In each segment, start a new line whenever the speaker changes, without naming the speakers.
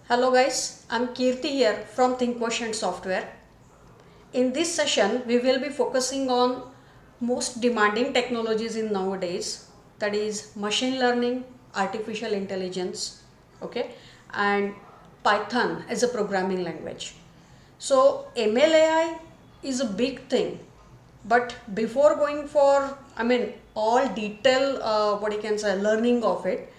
Hello guys, I'm Kirti here from ThinkQuotient Software. In this session, we will be focusing on most demanding technologies in nowadays, that is machine learning, artificial intelligence, okay, and Python as a programming language. So MLAI is a big thing, but before going for, all detail, what you can say, learning of it,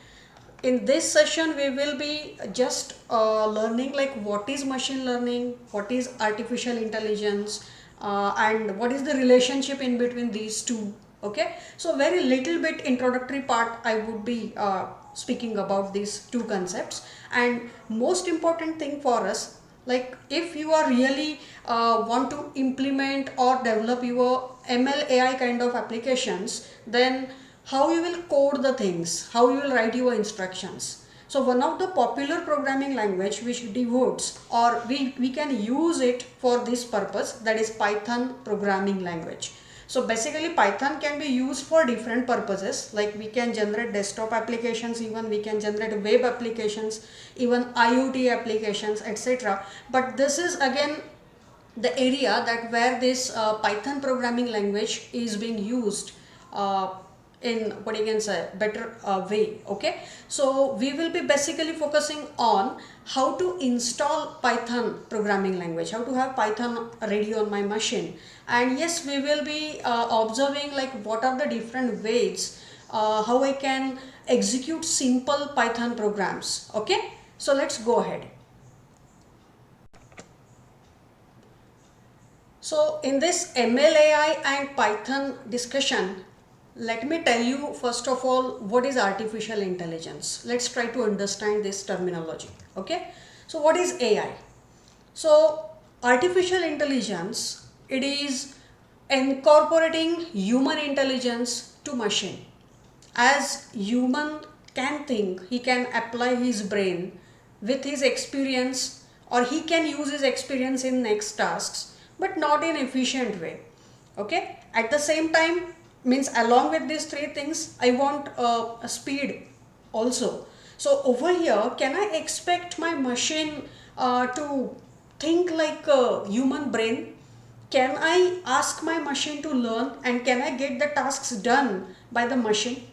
in this session we will be just learning like what is machine learning, what is artificial intelligence, and what is the relationship in between these two. Okay, so very little bit introductory part I would be speaking about these two concepts. And most important thing for us, like if you are really want to implement or develop your ML AI kind of applications, then how you will code the things, how you will write your instructions. So one of the popular programming language which devotes or we can use it for this purpose, that is Python programming language. So basically Python can be used for different purposes, like we can generate desktop applications, even we can generate web applications, even IoT applications, etc. But this is again the area that where this Python programming language is being used uh, in what you can say better way. Okay, so we will be basically focusing on how to install Python programming language, how to have Python ready on my machine. And yes, we will be observing like what are the different ways how I can execute simple Python programs. Okay, so let's go ahead. So in this MLAI and Python discussion, let me tell you first of all what is artificial intelligence. Let's try to understand this terminology. Okay. So what is AI? So artificial intelligence, it is incorporating human intelligence to machine. As human can think, he can apply his brain with his experience, or he can use his experience in next tasks, but not in efficient way. Okay, at the same time, means along with these three things I want a speed also. So over here, can I expect my machine to think like a human brain? Can I ask my machine to learn, and can I get the tasks done by the machine?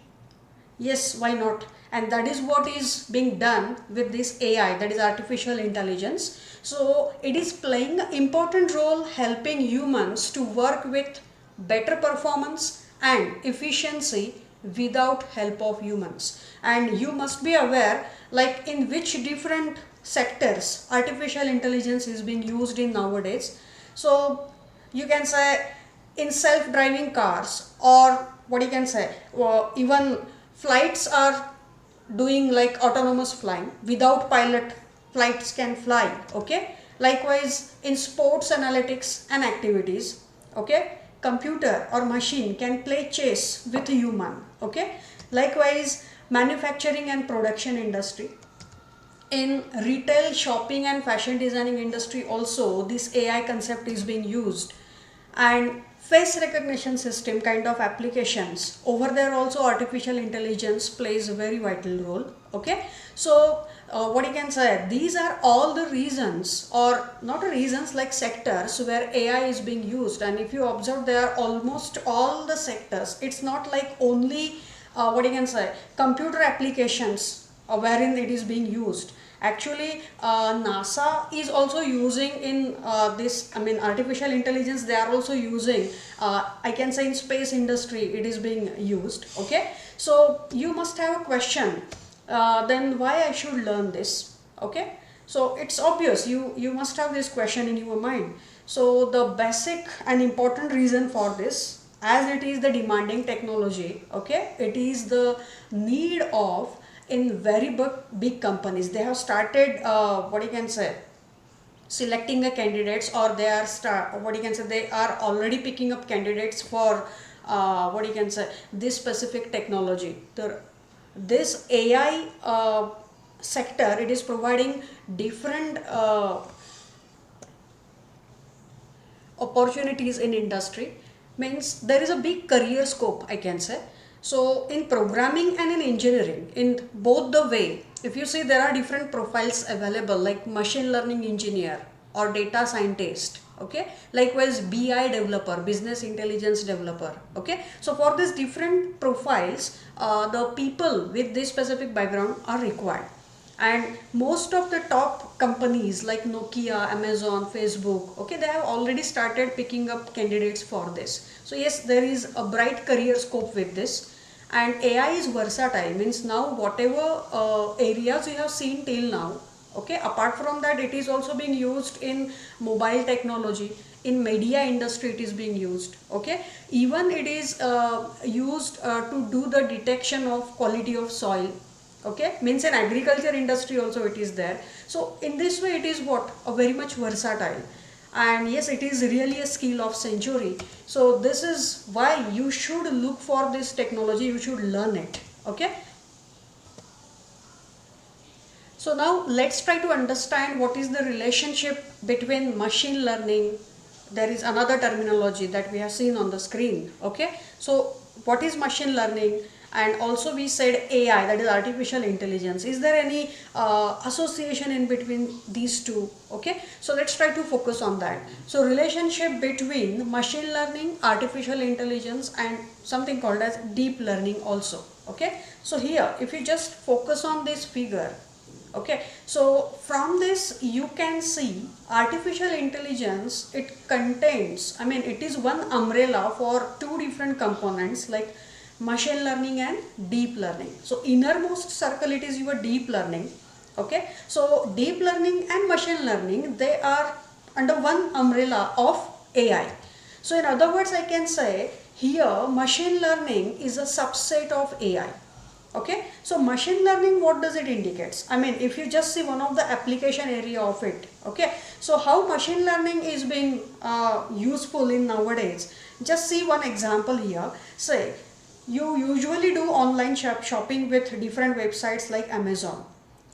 Yes, why not? And that is what is being done with this AI, that is artificial intelligence. So it is playing an important role helping humans to work with better performance and efficiency without help of humans. And you must be aware like in which different sectors artificial intelligence is being used in nowadays. So you can say in self-driving cars, or what you can say, even flights are doing like autonomous flying without pilot, flights can fly. Okay, likewise in sports analytics and activities, okay, computer or machine can play chess with a human. Okay, likewise manufacturing and production industry, in retail, shopping and fashion designing industry also this AI concept is being used. And face recognition system kind of applications, over there also artificial intelligence plays a very vital role. Okay, so what you can say, these are all the reasons, or not reasons, like sectors where AI is being used. And if you observe, there are almost all the sectors. It's not like only what you can say computer applications wherein it is being used. Actually NASA is also using in this, artificial intelligence, they are also using, I can say in space industry it is being used. Okay, so you must have a question, then why I should learn this. Okay, so it's obvious you must have this question in your mind. So the basic and important reason for this, as it is the demanding technology, okay, it is the need of, in very big companies, they have started what you can say selecting a candidates, or they are what you can say, they are already picking up candidates for what you can say this specific technology. This AI sector, it is providing different opportunities in industry. Means there is a big career scope, I can say. So in programming and in engineering, in both the way, if you see, there are different profiles available like machine learning engineer or data scientist. Okay, likewise BI developer, business intelligence developer. Okay, so for these different profiles, the people with this specific background are required, and most of the top companies like Nokia, Amazon, Facebook, okay, they have already started picking up candidates for this. So yes, there is a bright career scope with this. And AI is versatile, means now whatever areas you have seen till now, okay, apart from that, it is also being used in mobile technology, in media industry it is being used, okay, even it is used to do the detection of quality of soil, okay, means in agriculture industry also it is there. So in this way it is what a very much versatile, and yes, it is really a skill of century. So this is why you should look for this technology, you should learn it, okay. So now let's try to understand what is the relationship between machine learning. There is another terminology that we have seen on the screen. Okay. So what is machine learning? And also we said AI, that is artificial intelligence. Is there any association in between these two? Okay. So let's try to focus on that. So relationship between machine learning, artificial intelligence, and something called as deep learning also. Okay. So here, if you just focus on this figure, okay, so from this you can see artificial intelligence, it contains, I mean, it is one umbrella for two different components like machine learning and deep learning. So innermost circle, it is your deep learning. Okay, so deep learning and machine learning, they are under one umbrella of AI. So in other words, I can say here machine learning is a subset of AI. Okay, so machine learning, what does it indicates? I mean, if you just see one of the application area of it, okay, so how machine learning is being useful in nowadays, just see one example here. Say you usually do online shopping with different websites like Amazon.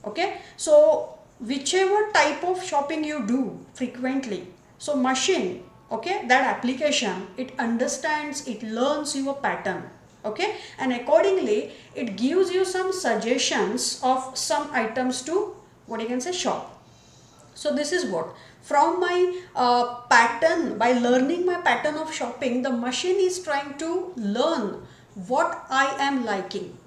Okay, so whichever type of shopping you do frequently, so machine, okay, that application, it understands, it learns your pattern, okay, and accordingly it gives you some suggestions of some items to, what you can say, shop. So this is what, from my pattern, by learning my pattern of shopping, the machine is trying to learn what I am liking.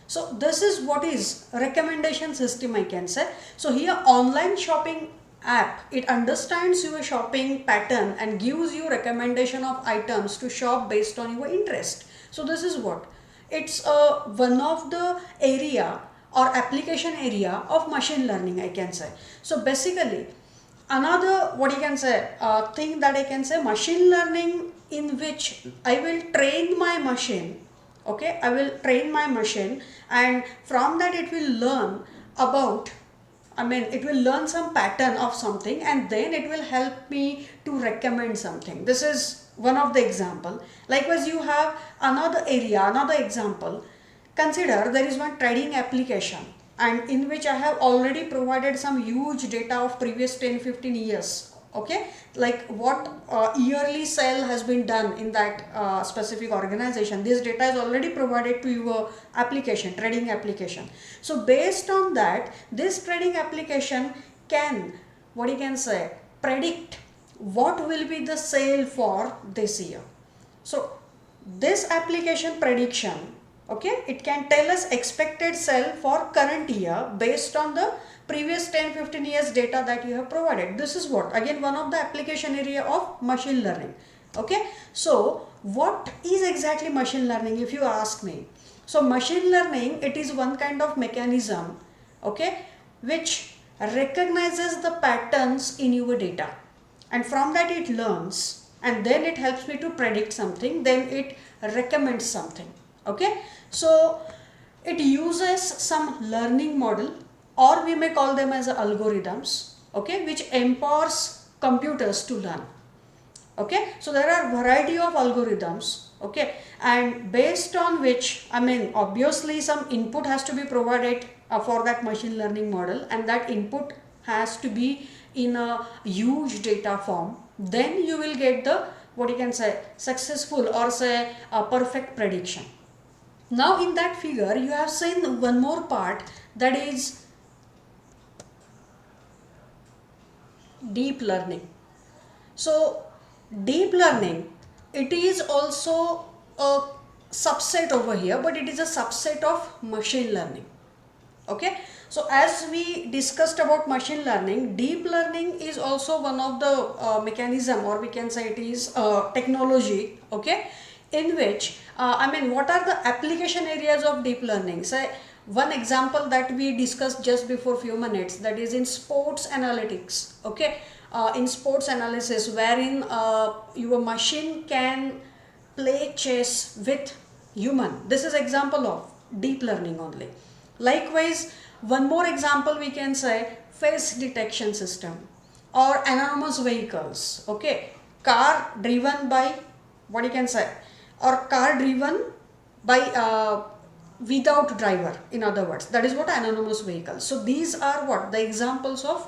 So this is what is recommendation system, I can say. So here online shopping app, it understands your shopping pattern and gives you recommendation of items to shop based on your interest. So this is what, it's one of the area or application area of machine learning, I can say. So basically another, what you can say, thing that I can say, machine learning in which I will train my machine. Okay, I will train my machine, and from that it will learn about, I mean, it will learn some pattern of something, and then it will help me to recommend something. This is one of the example. Likewise, you have another area, another example. Consider there is one trading application, and in which I have already provided some huge data of previous 10-15 years. Okay, like what yearly sale has been done in that specific organization. This data is already provided to your application, trading application. So based on that, this trading application can, what you can say, predict what will be the sale for this year. So this application prediction, okay, it can tell us expected sale for current year based on the previous 10-15 years data that you have provided. This is what, again, one of the application area of machine learning. Okay, so what is exactly machine learning, if you ask me? So machine learning, it is one kind of mechanism, okay, which recognizes the patterns in your data, and from that it learns, and then it helps me to predict something, then it recommends something. Okay, so it uses some learning model, or we may call them as algorithms, okay, which empowers computers to learn. Okay, so there are variety of algorithms, okay, and based on which, I mean, obviously some input has to be provided for that machine learning model, and that input has to be in a huge data form. Then you will get the, what you can say, successful or say a perfect prediction. Now in that figure you have seen one more part, that is deep learning. So deep learning, it is also a subset over here, but it is a subset of machine learning. Okay, so as we discussed about machine learning, deep learning is also one of the mechanism, or we can say it is technology, okay, in which I mean, what are the application areas of deep learning? Say one example that we discussed just before few minutes, that is in sports analytics. Okay, in sports analysis, wherein your machine can play chess with human. This is example of deep learning only. Likewise, one more example we can say face detection system or autonomous vehicles. Okay, car driven by, what you can say, or car driven by without driver, in other words, that is what autonomous vehicles. So these are what the examples of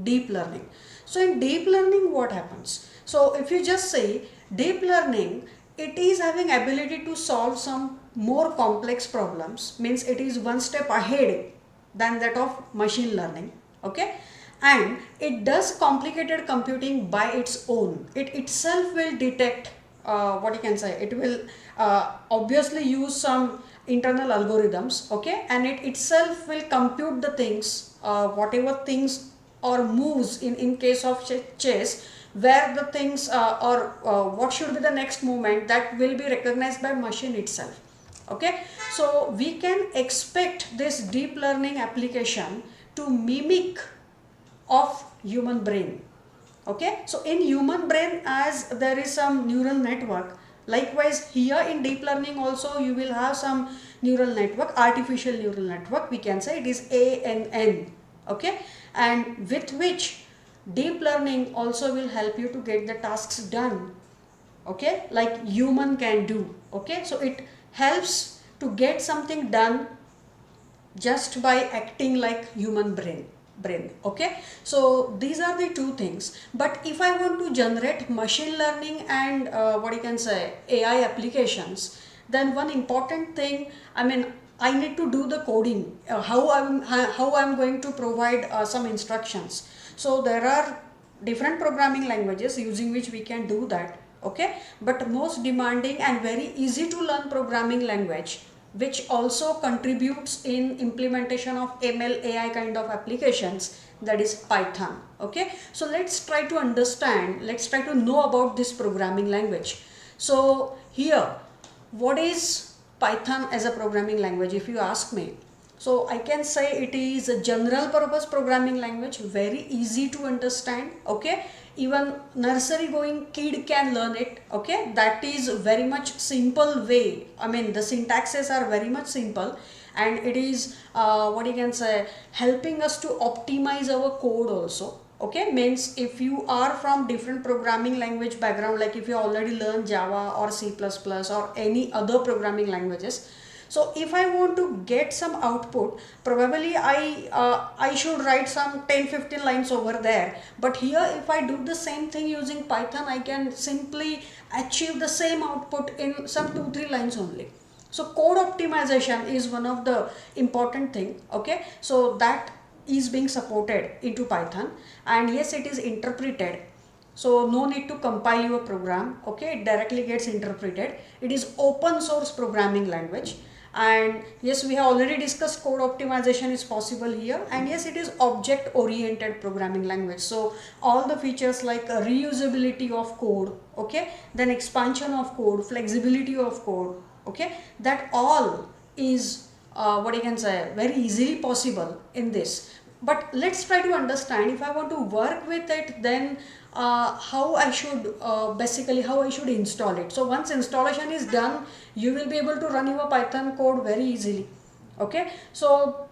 deep learning. So in deep learning what happens? So if you just say deep learning, it is having ability to solve some more complex problems, means it is one step ahead than that of machine learning. Okay, and it does complicated computing by its own. It itself will detect, what you can say, it will obviously use some internal algorithms. Okay, and it itself will compute the things, whatever things or moves in case of chess, where the things or what should be the next movement, that will be recognized by machine itself. Okay, so we can expect this deep learning application to mimic of human brain. Okay, so in human brain, as there is some neural network, likewise here in deep learning also you will have some neural network, artificial neural network, we can say it is ANN. Okay, and with which deep learning also will help you to get the tasks done, okay, like human can do. Okay, so it helps to get something done just by acting like human brain. Okay, so these are the two things. But if I want to generate machine learning and what you can say AI applications, then one important thing, I mean, I need to do the coding, how I'm going to provide some instructions. So there are different programming languages using which we can do that. Okay, but most demanding and very easy to learn programming language, which also contributes in implementation of ML AI kind of applications, that is Python. Okay, so let's try to understand, let's try to know about this programming language. So here, what is Python as a programming language, if you ask me? So I can say it is a general purpose programming language, very easy to understand. Okay, even nursery going kid can learn it. Okay, that is very much simple way. I mean, the syntaxes are very much simple, and it is what you can say, helping us to optimize our code also. Okay, means if you are from different programming language background, like if you already learned Java or C++ or any other programming languages, so if I want to get some output, probably I should write some 10-15 lines over there. But here if I do the same thing using Python, I can simply achieve the same output in some 2-3 lines only. So code optimization is one of the important thing. Okay, so that is being supported into Python, and yes, it is interpreted, so no need to compile your program. Okay, it directly gets interpreted. It is open source programming language, and yes, we have already discussed code optimization is possible here, and yes, it is object oriented programming language. So all the features like reusability of code, okay, then expansion of code, flexibility of code, okay, that all is what you can say, very easily possible in this. But let's try to understand, if I want to work with it, then how I should basically how I should install it. So once installation is done, you will be able to run your Python code very easily. Okay, so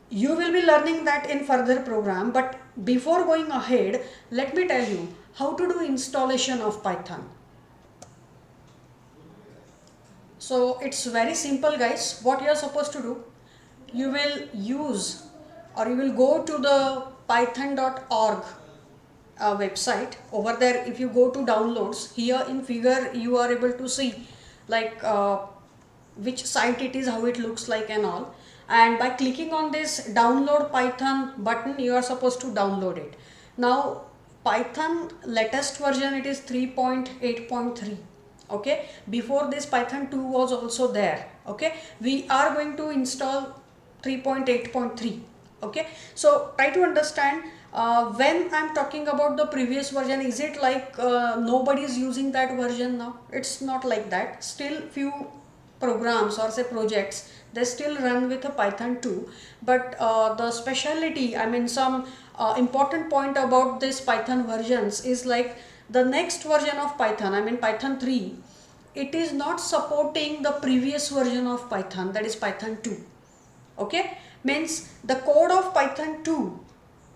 you will be learning that in further program, but before going ahead, let me tell you how to do installation of Python. So it's very simple, guys. What you are supposed to do, you will use, or you will go to the python.org website. Over there, if you go to downloads, here in figure you are able to see like which site it is, how it looks like and all. And by clicking on this download Python button, you are supposed to download it. Now Python latest version, it is 3.8.3. okay, before this Python 2 was also there. Okay, we are going to install 3.8.3. okay, so try to understand, when I'm talking about the previous version, is it like nobody is using that version now? It's not like that. Still few programs or say projects, they still run with a Python 2, but the speciality, I mean some important point about this Python versions is like the next version of Python, I mean Python 3, it is not supporting the previous version of Python, that is Python 2. okay, means the code of Python 2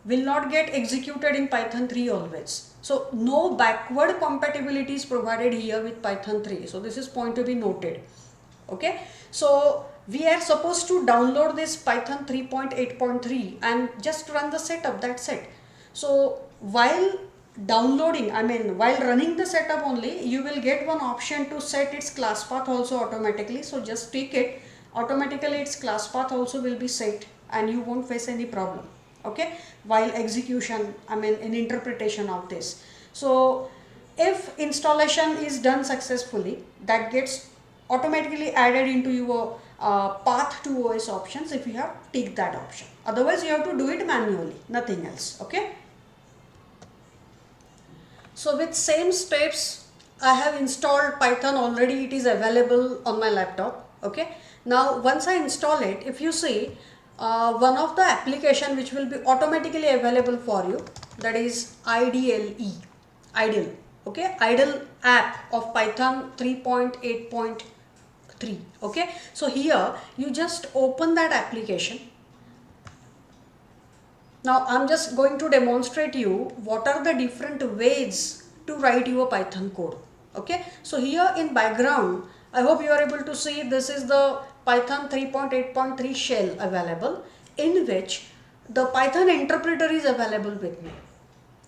will not get executed in Python 3 always. So no backward compatibility is provided here with Python 3. So this is point to be noted. Okay, so we are supposed to download this Python 3.8.3 and just run the setup, that's it. So while downloading, I mean while running the setup only, you will get one option to set its class path also automatically. So just take it, automatically its class path also will be set and you won't face any problem. Okay, while execution, I mean in interpretation of this. So if installation is done successfully, that gets automatically added into your path to OS options if you have ticked that option. Otherwise you have to do it manually, nothing else. Okay, so with same steps, I have installed Python already, it is available on my laptop. Okay, now once I install it, if you see one of the application which will be automatically available for you, that is IDLE, okay, idle app of Python 3.8.3. okay, so here you just open that application. Now I'm just going to demonstrate you what are the different ways to write your Python code. Okay, so here in background, I hope you are able to see this is the Python 3.8.3 shell available, in which the Python interpreter is available with me.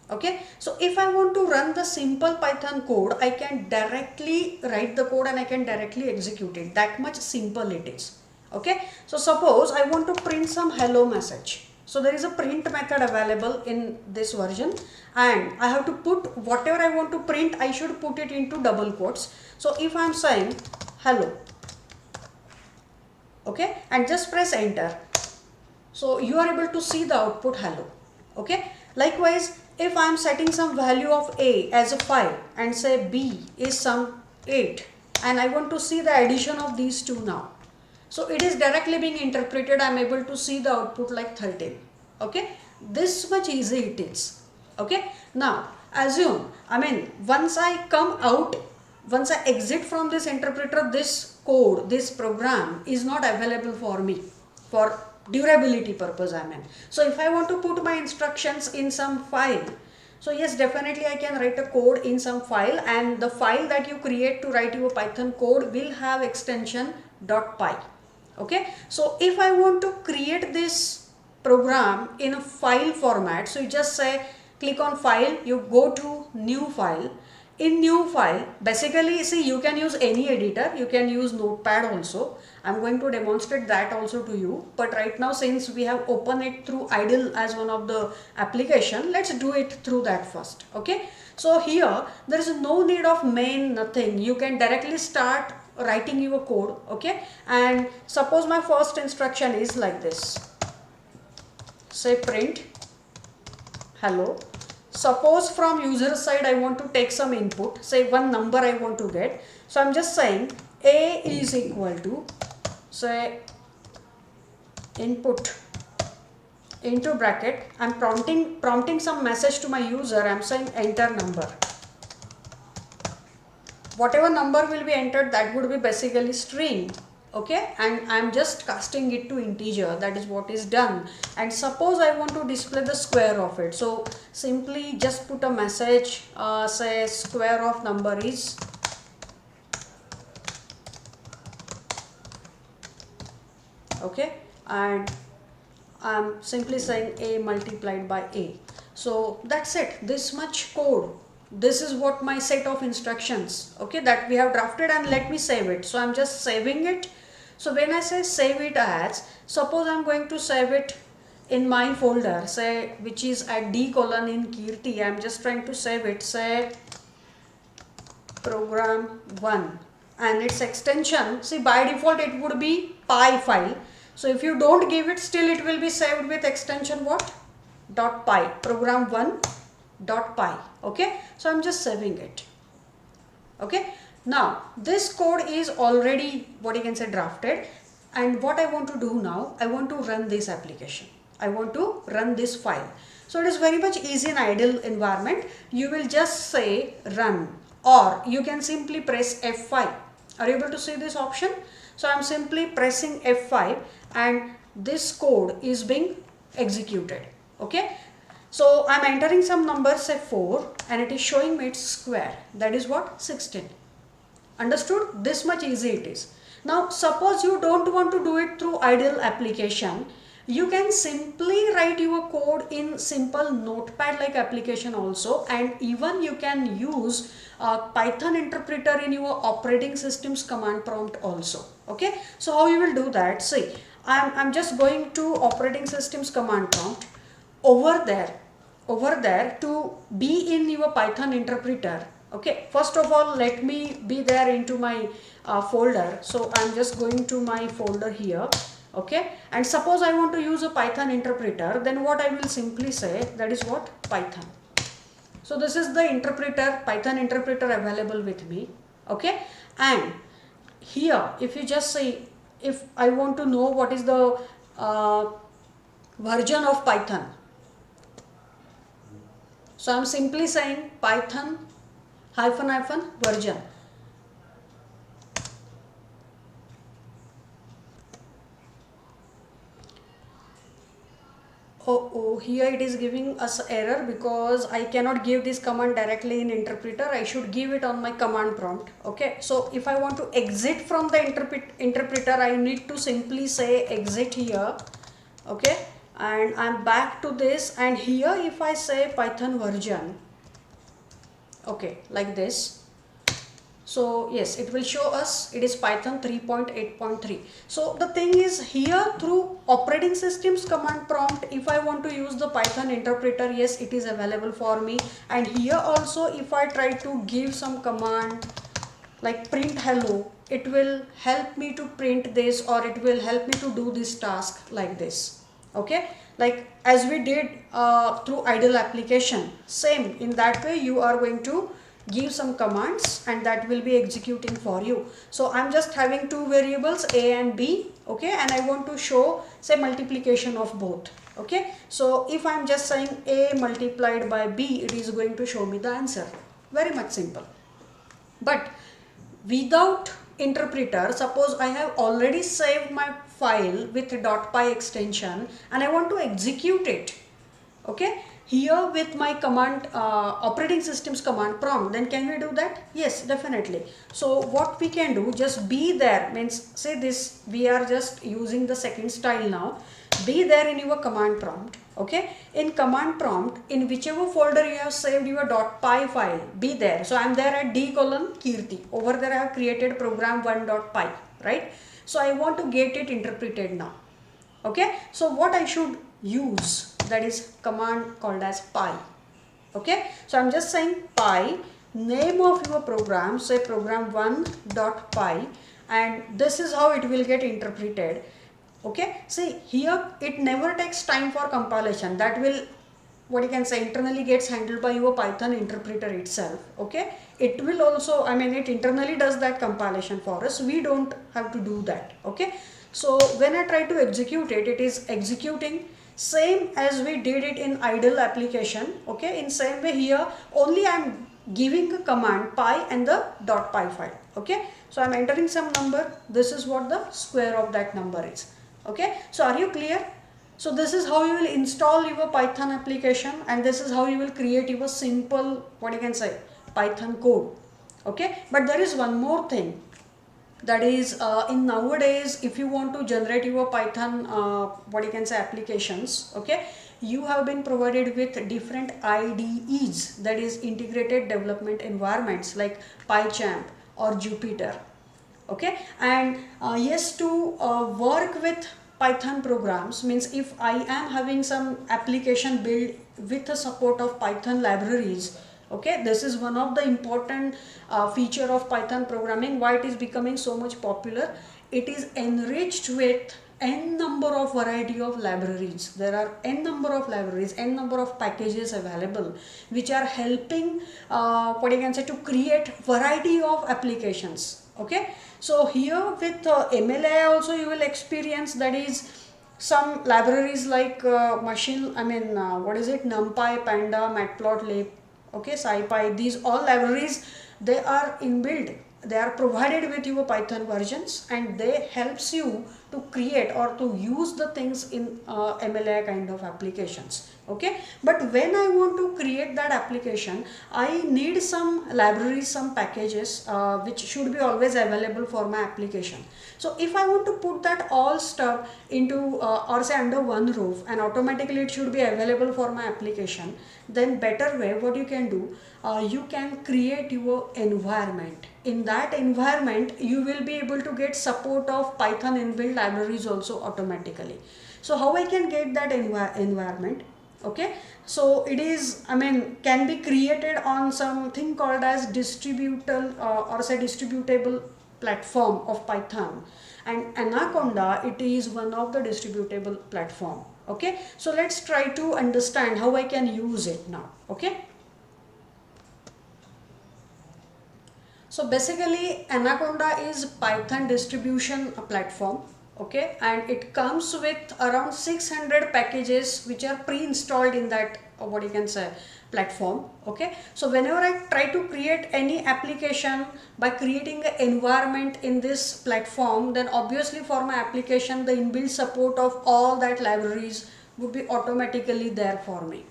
Okay, so if I want to run the simple Python code, I can directly write the code and I can directly execute it. That much simple it is. Okay, so suppose I want to print some hello message. So there is a print method available in this version and I have to put whatever I want to print, I should put it into double quotes. So if I am saying hello, okay, and just press enter, so you are able to see the output hello. Okay, likewise if I am setting some value of a as a 5 and say b is some 8 and I want to see the addition of these two now, so it is directly being interpreted, I am able to see the output like 13. Okay, this much easy it is. Okay, now assume, I mean once I come out, once I exit from this interpreter, this code, this program is not available for me for durability purpose, I mean. So if I want to put my instructions in some file, so yes, definitely I can write a code in some file, and the file that you create to write your Python code will have extension .py. Okay, so if I want to create this program in a file format, so you just say click on file, you go to new file. In new file, basically see, you can use any editor, you can use Notepad also. I'm going to demonstrate that also to you, but right now since we have opened it through idle as one of the application, let's do it through that first. Okay, so here there is no need of main, nothing, you can directly start writing your code. Okay, and suppose my first instruction is like this, say print hello. Suppose from user side I want to take some input, say one number I want to get, so I'm just saying a is equal to, say input into bracket, I'm prompting some message to my user, I'm saying enter number. Whatever number will be entered, that would be basically string. Okay, and I'm just casting it to integer, that is what is done. And suppose I want to display the square of it, so simply just put a message, say square of number is okay, and I'm simply saying a multiplied by a. So that's it, this much code, this is what my set of instructions, okay, that we have drafted, and let me save it. So I'm just saving it. So when I say save it as, suppose I'm going to save it in my folder, say, which is at D colon in Kirti. I'm just trying to save it, say program 1, and its extension, see by default it would be py file. So if you don't give it, still it will be saved with extension what? .py, program 1 .py. Okay, so I'm just saving it. Okay, now this code is already, what you can say, drafted, and what I want to do now, I want to run this application. I want to run this file. So it is very much easy in idle environment. You will just say run, or you can simply press F5. Are you able to see this option? So I'm simply pressing F5 and this code is being executed. Okay, so I'm entering some number, say 4, and it is showing me its square. That is what? 16. Understood? This much easy it is. Now suppose you don't want to do it through idle application. You can simply write your code in simple notepad like application also, and even you can use Python interpreter in your operating system's command prompt also. Okay, so how you will do that? See, I'm just going to operating system's command prompt. Over there to be in your Python interpreter. Okay, first of all let me be there into my folder. So I'm just going to my folder here. Okay, and suppose I want to use a Python interpreter, then what I will simply say, that is what? Python. So this is the interpreter, Python interpreter available with me. Okay, and here if you just say, if I want to know what is the version of Python, so I'm simply saying Python -- version. Oh, here it is giving us error because I cannot give this command directly in interpreter. I should give it on my command prompt. Okay, so if I want to exit from the interpreter, I need to simply say exit here. Okay, and I'm back to this, and here if I say Python version, okay, like this. So yes, it will show us it is Python 3.8.3. So the thing is, here through operating systems command prompt, if I want to use the Python interpreter, yes, it is available for me. And here also if I try to give some command like print hello, it will help me to print this, or it will help me to do this task like this. Okay, like as we did through idle application, same in that way you are going to give some commands and that will be executing for you. So I'm just having two variables a and b. Okay, and I want to show, say, multiplication of both. Okay, so if I'm just saying a multiplied by b, it is going to show me the answer. Very much simple. But without interpreter, suppose I have already saved my file with .py extension and I want to execute it. Okay, here with my command operating systems command prompt, then can we do that? Yes, definitely. So what we can do, just be there, means say this, we are just using the second style now. Be there in your command prompt. Okay, in command prompt, in whichever folder you have saved your .py file, be there. So I'm there at D:Kirti. Over there I have created program 1.py, right? So I want to get it interpreted now. Okay, so what I should use, that is command called as py. Okay, so I'm just saying py, name of your program, say program 1.py, and this is how it will get interpreted. Okay, see here it never takes time for compilation. That will, what you can say, internally gets handled by your Python interpreter itself. Okay, it will also, I mean, it internally does that compilation for us. We don't have to do that. Okay, so when I try to execute it, it is executing same as we did it in idle application. Okay, in same way here only I'm giving a command py and the .py file. Okay, so I'm entering some number. This is what the square of that number is. Okay, so are you clear? So this is how you will install your Python application, and this is how you will create your simple, what you can say, Python code. Okay, but there is one more thing, that is in nowadays if you want to generate your Python what you can say applications, okay, you have been provided with different IDEs, that is integrated development environments, like PyChamp or Jupyter. Okay, and yes, to work with Python programs means if I am having some application built with the support of Python libraries. Okay, this is one of the important feature of Python programming, why it is becoming so much popular. It is enriched with n number of variety of libraries. There are n number of libraries, n number of packages available which are helping what you can say, to create variety of applications. Okay, so here with MLA also you will experience, that is some libraries like what is it, NumPy, Panda, Matplotlib, okay, SciPy. These all libraries, they are inbuilt, they are provided with your Python versions, and they helps you to create or to use the things in MLA kind of applications. Okay, but when I want to create that application, I need some libraries, some packages which should be always available for my application. So if I want to put that all stuff into or say under one roof, and automatically it should be available for my application, then better way what you can do, you can create your environment. In that environment you will be able to get support of Python inbuilt libraries also automatically. So how I can get that environment? Okay, so it is, can be created on something called as distributable or say distributable platform of Python, and Anaconda, it is one of the distributable platform. Okay, so let's try to understand how I can use it now. Okay, so basically Anaconda is Python distribution platform. Okay, and it comes with around 600 packages which are pre-installed in that what you can say platform. Okay, so whenever I try to create any application by creating an environment in this platform, then obviously for my application the inbuilt support of all that libraries would be automatically there for me.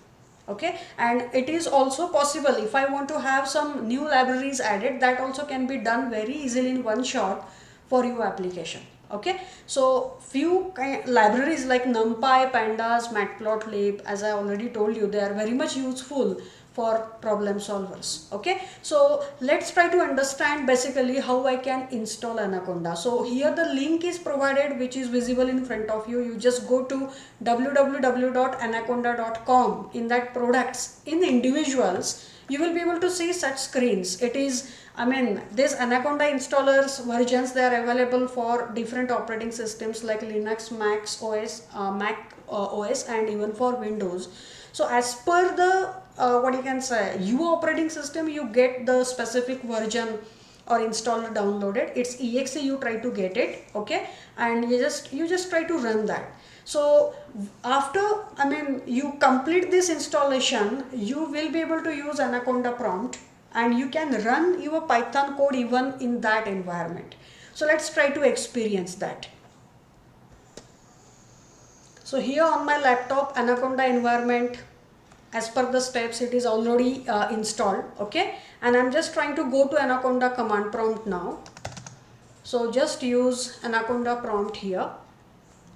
Okay, and it is also possible if I want to have some new libraries added, that also can be done very easily in one shot for your application. Okay, so few libraries like NumPy, Pandas, Matplotlib, as I already told you, they are very much useful for problem solvers. Okay, so let's try to understand basically how I can install Anaconda. So here the link is provided which is visible in front of you. You just go to www.anaconda.com. in that products, in the individuals, you will be able to see such screens. It is, this Anaconda installers versions, they are available for different operating systems like Linux, Mac OS, and even for Windows. So as per the what you can say, your operating system, you get the specific version or installer downloaded. It's exe, you try to get it. Okay, and you just try to run that. So after you complete this installation, you will be able to use Anaconda prompt, and you can run your Python code even in that environment. So let's try to experience that. So here on my laptop, Anaconda environment, as per the steps, it is already installed. Okay, and I'm just trying to go to Anaconda command prompt now. So just use Anaconda prompt here.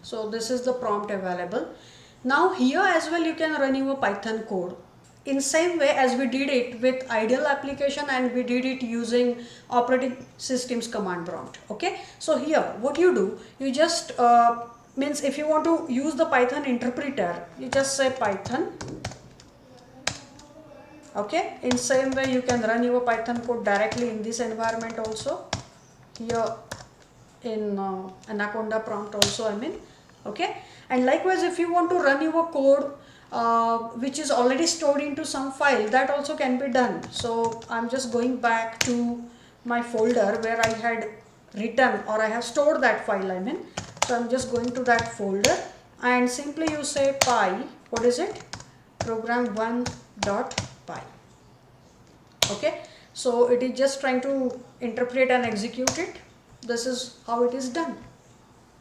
So this is the prompt available. Now here as well you can run your Python code in same way as we did it with ideal application, and we did it using operating systems command prompt. Okay, so here what you do, you just means if you want to use the Python interpreter, you just say Python. Okay, in same way you can run your Python code directly in this environment also, here in Anaconda prompt also, okay, and likewise if you want to run your code which is already stored into some file, that also can be done. So I'm just going back to my folder where I had written or I have stored that file, so I'm just going to that folder, and simply you say py, what is it, program1.py. okay, so it is just trying to interpret and execute it. This is how it is done.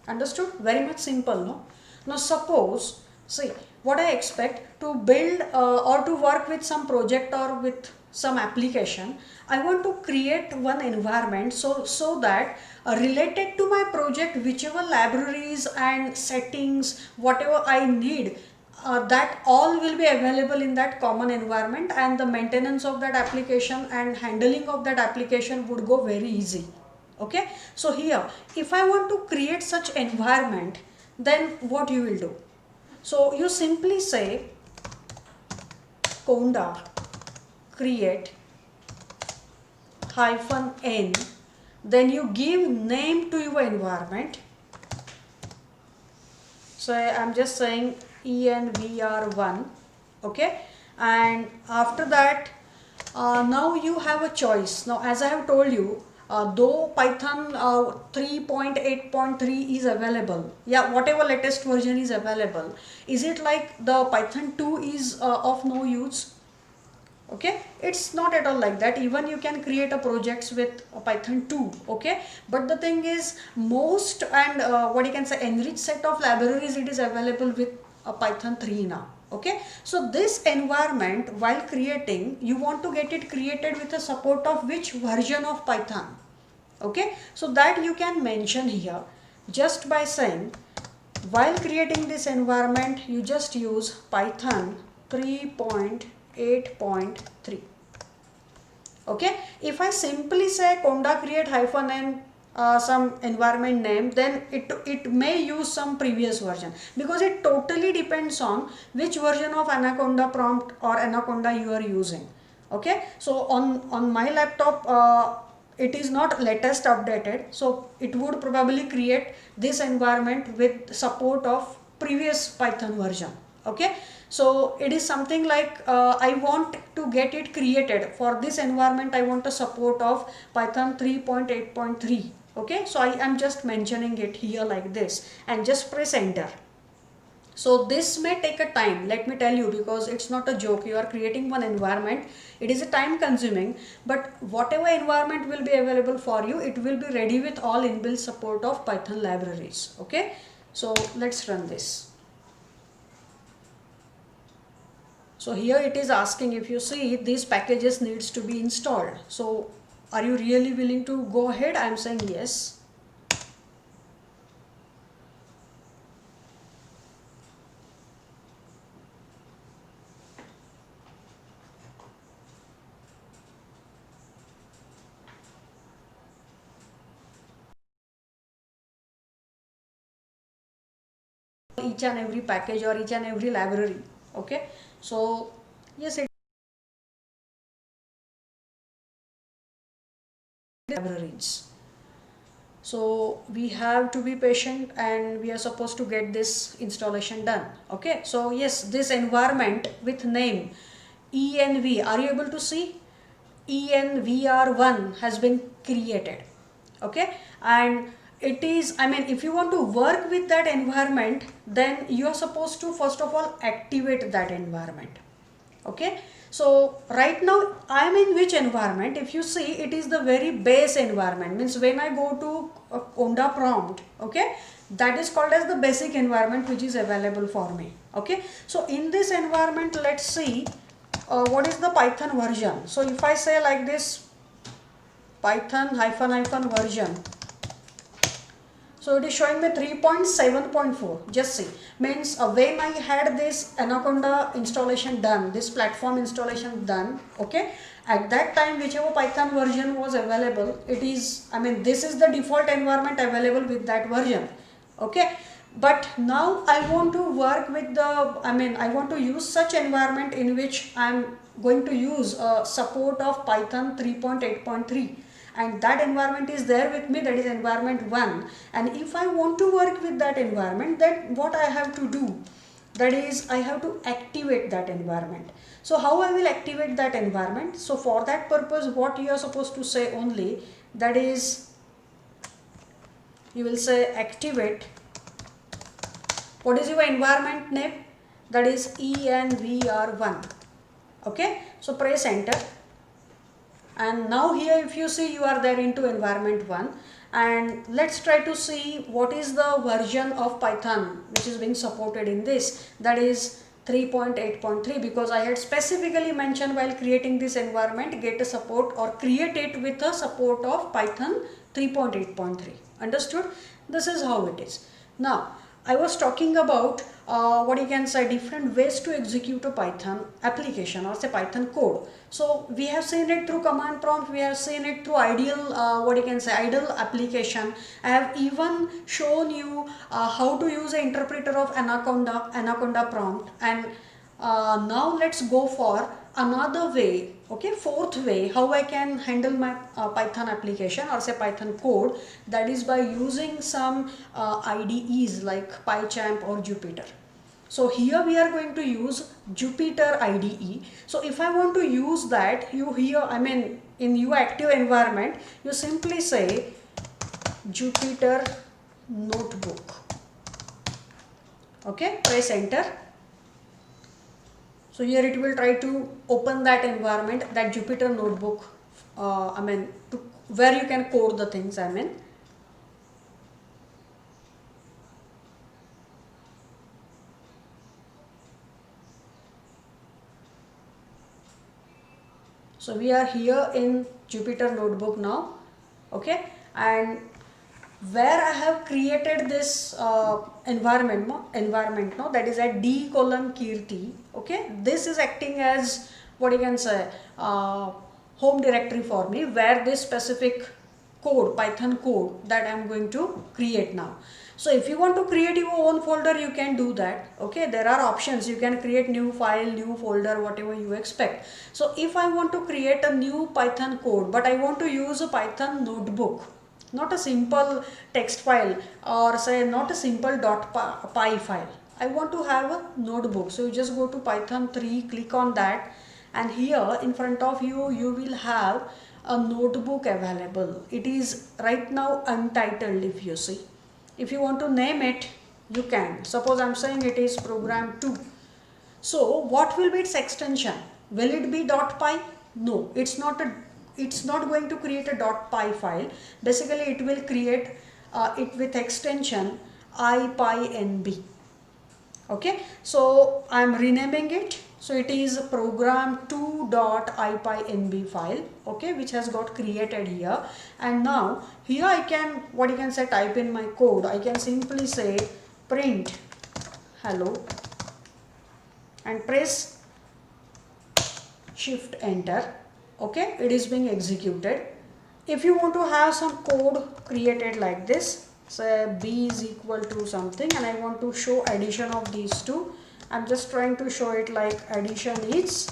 Understood? Very much simple, no? Now suppose, see, what I expect to build or to work with some project or with some application, I want to create one environment so that related to my project, whichever libraries and settings, whatever I need, that all will be available in that common environment, and the maintenance of that application and handling of that application would go very easy. Okay, so here if I want to create such environment, then what you will do? So you simply say conda create hyphen n, then you give name to your environment. So I'm just saying envr1. Okay, and after that now you have a choice. Now as I have told you, though Python 3.8.3 is available, yeah, whatever latest version is available, is it like the Python 2 is of no use? Okay, it's not at all like that. Even you can create a projects with Python 2. Okay, but the thing is, most and what you can say enriched set of libraries, it is available with Python 3 now. Okay, so this environment while creating, you want to get it created with the support of which version of Python? Okay, so that you can mention here just by saying, while creating this environment, you just use Python 3.8.3. Okay, if I simply say conda create hyphen n some environment name, then it may use some previous version, because it totally depends on which version of Anaconda prompt or Anaconda you are using. Okay, so on my laptop it is not latest updated, so it would probably create this environment with support of previous Python version. Okay, so it is something like I want to get it created for this environment. I want a support of Python 3.8.3. Okay, so I am just mentioning it here like this and just press enter. So this may take a time, let me tell you, because it's not a joke. You are creating one environment, it is a time consuming, but whatever environment will be available for you, it will be ready with all inbuilt support of Python libraries. Okay, so let's run this. So here it is asking, if you see, these packages needs to be installed. So are you really willing to go ahead? I am saying yes. Each and every package or each and every library. Okay, so yes, it libraries. So we have to be patient and we are supposed to get this installation done. Okay, so yes, this environment with name env, are you able to see? envr1 has been created. Okay, and it is, I mean, if you want to work with that environment, then you are supposed to first of all activate that environment. Okay, so right now I am in which environment? If you see, it is the very base environment, means when I go to a conda prompt, okay, that is called as the basic environment which is available for me. Okay, so in this environment, let's see what is the Python version. So if I say like this, Python hyphen hyphen version, so it is showing me 3.7.4. just see, means when I had this Anaconda installation done, this platform installation done, okay, at that time whichever Python version was available, it is, I mean, this is the default environment available with that version. Okay, but now I want to work with the, I mean, I want to use such environment in which I am going to use support of Python 3.8.3, and that environment is there with me, that is environment 1. And if I want to work with that environment, then what I have to do, that is I have to activate that environment. So how I will activate that environment? So for that purpose, what you are supposed to say only, that is you will say activate, what is your environment name? That is envr1. Okay, so press enter. And now here if you see, you are there into environment 1, and let's try to see what is the version of Python which is being supported in this, that is 3.8.3, because I had specifically mentioned while creating this environment, get a support or create it with a support of Python 3.8.3. understood? This is how it is. Now I was talking about what you can say, different ways to execute a Python application or say Python code. So we have seen it through command prompt, we have seen it through ideal, what you can say, idle application. I have even shown you how to use an interpreter of Anaconda prompt. And now let's go for another way, okay, fourth way how I can handle my Python application or say Python code, that is by using some IDEs like PyChamp or Jupyter. So here we are going to use Jupyter IDE. So if I want to use that, you here, I mean in your active environment, you simply say Jupyter Notebook. Okay, press enter. So here it will try to open that environment, that Jupyter Notebook, where you can code the things, So we are here in Jupyter Notebook now, okay, and where I have created this environment, that is at d:kirti, okay. This is acting as what you can say home directory for me, where this specific code, Python code, that I am going to create now. So if you want to create your own folder, you can do that, okay. There are options, you can create new file, new folder, whatever you expect. So if I want to create a new Python code, but I want to use a Python notebook, not a simple text file or say not a simple .py file, I want to have a notebook. So you just go to Python 3, click on that, and here in front of you, you will have a notebook available. It is right now untitled. If you see, if you want to name it, you can. Suppose I'm saying it is program 2. So what will be its extension? Will it be .py? No, it's not going to create a .py file. Basically it will create it with extension ipynb. Okay, so I'm renaming it. So it is program 2.ipynb file, okay, which has got created here. And now here I can, what you can say, type in my code. I can simply say print hello and press shift enter. Okay, it is being executed. If you want to have some code created like this, say b is equal to something, and I want to show addition of these two, I'm just trying to show it like addition is,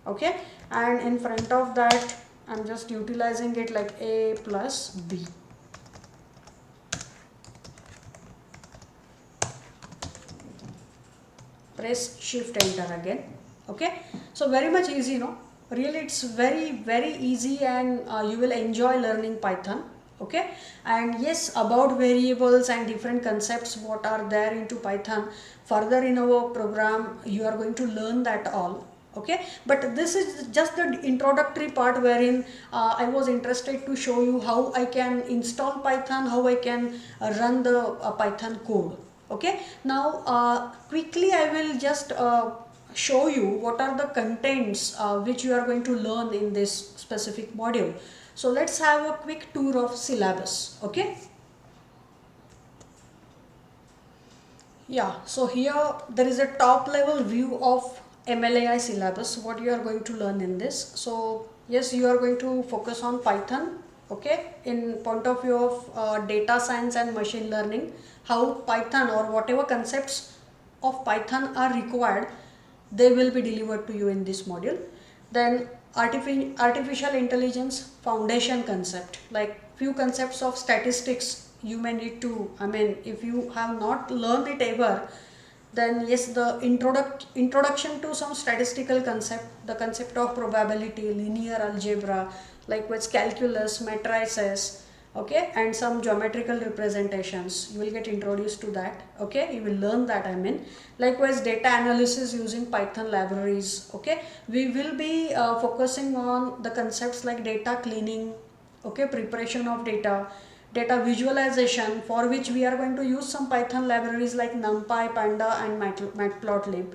okay, and in front of that I'm just utilizing it like a plus b. Press shift enter again. Okay, so very much easy, no? Really, it's very easy, and you will enjoy learning Python. Okay, and yes, about variables and different concepts what are there into Python, further in our program you are going to learn that all. Okay, but this is just the introductory part wherein I was interested to show you how I can install Python, how I can run the Python code. Okay, now quickly I will just show you what are the contents which you are going to learn in this specific module. So let's have a quick tour of syllabus. Okay, yeah, so here there is a top level view of MLAI syllabus, what you are going to learn in this. So yes, you are going to focus on Python, okay, in point of view of data science and machine learning, how Python or whatever concepts of Python are required, they will be delivered to you in this module. Then artificial intelligence foundation concept, like few concepts of statistics you may need to, if you have not learned it ever, then yes, the introduction to some statistical concept, the concept of probability, linear algebra, likewise calculus, matrices, okay, and some geometrical representations, you will get introduced to that. Okay, you will learn that. Likewise data analysis using Python libraries. Okay, we will be focusing on the concepts like data cleaning, okay, preparation of data visualization, for which we are going to use some Python libraries like NumPy, Panda, and Matplotlib.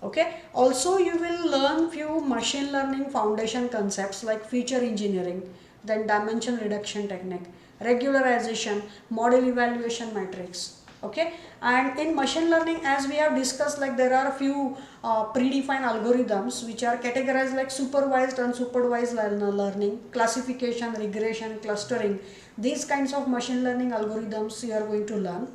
Okay, also you will learn few machine learning foundation concepts like feature engineering, then dimension reduction technique, regularization, model evaluation matrix. Okay, and in machine learning, as we have discussed, like there are a few predefined algorithms which are categorized like supervised, unsupervised learning, classification, regression, clustering. These kinds of machine learning algorithms you are going to learn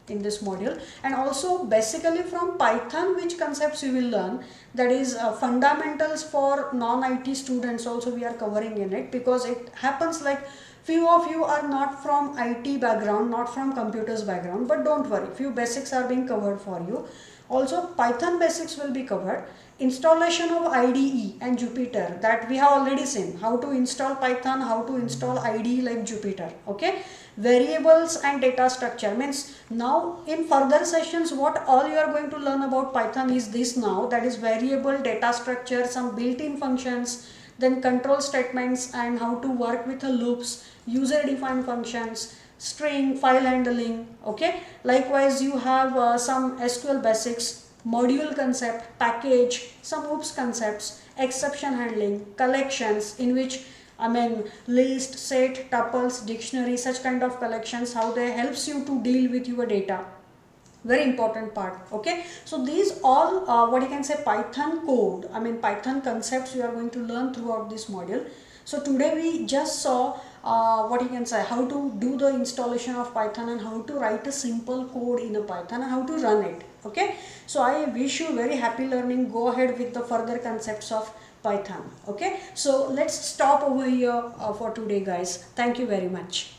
in this module. And also basically from Python, which concepts you will learn, that is fundamentals for non-IT students also we are covering in it, because it happens like few of you are not from IT background, not from computers background, but don't worry, few basics are being covered for you. Also Python basics will be covered. Installation of IDE and Jupyter, that we have already seen, how to install Python, how to install IDE like Jupyter. Okay, variables and data structure, means now in further sessions what all you are going to learn about Python is this now, that is variable, data structure, some built-in functions, then control statements, and how to work with the loops, user defined functions, string, file handling. Okay, likewise you have some SQL basics, module concept, package, some OOPS concepts, exception handling, collections, in which list, set, tuples, dictionary, such kind of collections, how they helps you to deal with your data. Very important part. Okay, so these all what you can say Python code, Python concepts you are going to learn throughout this module. So today we just saw what you can say, how to do the installation of Python and how to write a simple code in a Python and how to run it. Okay, so I wish you very happy learning. Go ahead with the further concepts of Python. Okay, so let's stop over here for today, guys. Thank you very much.